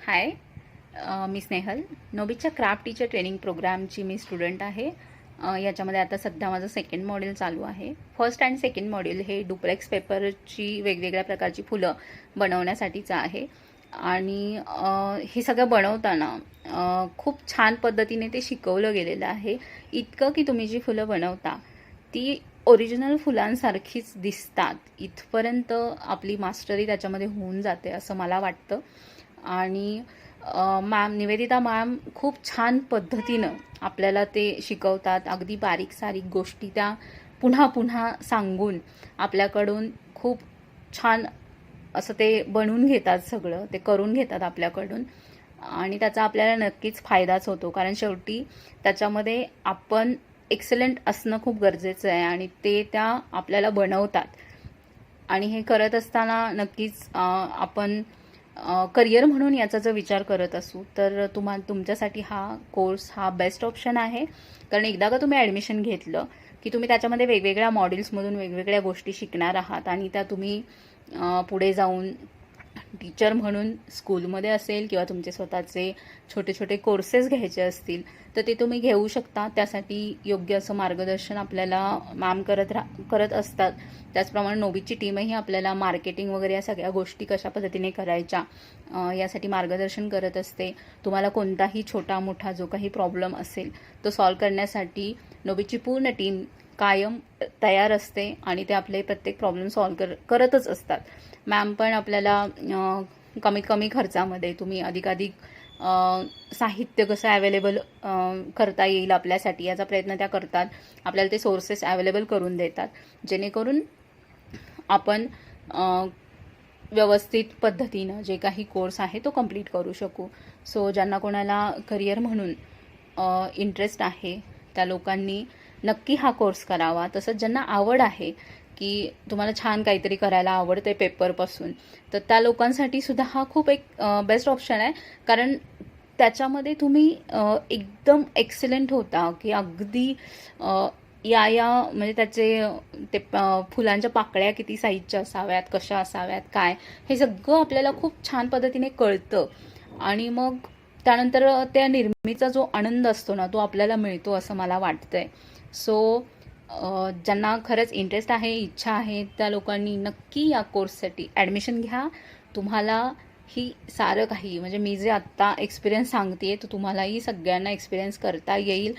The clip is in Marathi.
हाय, मी स्नेहल. नोबितच्या क्राफ्ट टीचर ट्रेनिंग प्रोग्रामची मी स्टुडंट आहे. याच्यामध्ये आता सध्या माझं सेकंड मॉड्यूल चालू आहे. फर्स्ट अँड सेकंड मॉड्यूल हे डुप्लेक्स पेपरची वेगवेगळ्या प्रकारची फुलं बनवण्यासाठीचं आहे. आणि हे सगळं बनवताना खूप छान पद्धतीने ते शिकवलं गेलेलं आहे. इतकं की तुम्ही जी फुलं बनवता ती ओरिजिनल फुलांसारखीच दिसतात, इथपर्यंत आपली मास्टरी त्याच्यामध्ये होऊन जाते असं मला वाटतं. आणि मॅम निवेदिता मॅम खूप छान पद्धतीनं आपल्याला ते शिकवतात. अगदी बारीक सारीक गोष्टी त्या पुन्हा पुन्हा सांगून आपल्याकडून खूप छान असं ते बनवून घेतात, सगळं ते करून घेतात आपल्याकडून. आणि त्याचा आपल्याला नक्कीच फायदाच होतो, कारण शेवटी त्याच्यामध्ये आपण एक्सलंट असणं खूप गरजेचं आहे आणि ते त्या आपल्याला बनवतात. आणि हे करत असताना नक्कीच आपण करिअर म्हणून याचा जर विचार करत असू तर तुमच्यासाठी हा कोर्स हा बेस्ट ऑप्शन आहे. कारण एकदा का तुम्ही ॲडमिशन घेतलं की तुम्ही त्याच्यामध्ये वेगवेगळ्या मॉड्यूल्समधून वेगवेगळ्या गोष्टी शिकणार आहात आणि त्या तुम्ही पुढे जाऊन टीचर म्हणून स्कूलमध्ये असेल किंवा तुमचे स्वतःचे छोटे छोटे कोर्सेस घ्यायचे असतील तर ते तुम्ही घेऊ शकता. त्यासाठी योग्य असं मार्गदर्शन आपल्याला मॅम करत असतात. त्याचप्रमाणे नोबितची टीमही आपल्याला मार्केटिंग वगैरे या सगळ्या गोष्टी कशा पद्धतीने करायच्या यासाठी मार्गदर्शन करत असते. तुम्हाला कोणताही छोटा मोठा जो काही प्रॉब्लेम असेल तो सॉल्व्ह करण्यासाठी नोबितची पूर्ण टीम कायम तयार असते आणि ते आपले प्रत्येक प्रॉब्लेम सॉल्व्ह करतच असतात. मॅम पण आपल्याला कमीत कमी खर्चामध्ये तुम्ही अधिकाधिक साहित्य कसं अवेलेबल करता येईल आपल्यासाठी याचा प्रयत्न त्या करतात. आपल्याला ते सोर्सेस अवेलेबल करून देतात, जेणेकरून आपण व्यवस्थित पद्धतीनं जे काही कोर्स आहे तो कंप्लीट करू शकू. सो ज्यांना कोणाला करिअर म्हणून इंटरेस्ट आहे त्या लोकांनी नक्की हा कोर्स करावा. तसंच ज्यांना आवड आहे की तुम्हाला छान काहीतरी करायला आवडते पेपरपासून, तर त्या लोकांसाठी सुद्धा हा खूप एक बेस्ट ऑप्शन आहे. कारण त्याच्यामध्ये तुम्ही एकदम एक्सलंट होता की अगदी या म्हणजे त्याचे ते फुलांच्या पाकळ्या किती साईजच्या असाव्यात, कशा असाव्यात, काय हे सगळं आपल्याला खूप छान पद्धतीने कळतं. आणि मग त्यानंतर त्या निर्मितीचा जो आनंद असतो ना तो आपल्याला मिळतो असं मला वाटतंय. सो ज्यांना खरंच इंटरेस्ट आहे, इच्छा आहे, त्या लोकांनी नक्की या कोर्ससाठी ॲडमिशन घ्या. तुम्हाला ही सारं काही म्हणजे मी जे आत्ता एक्सपिरियन्स सांगते तो तुम्हालाही सगळ्यांना एक्सपिरियन्स करता येईल.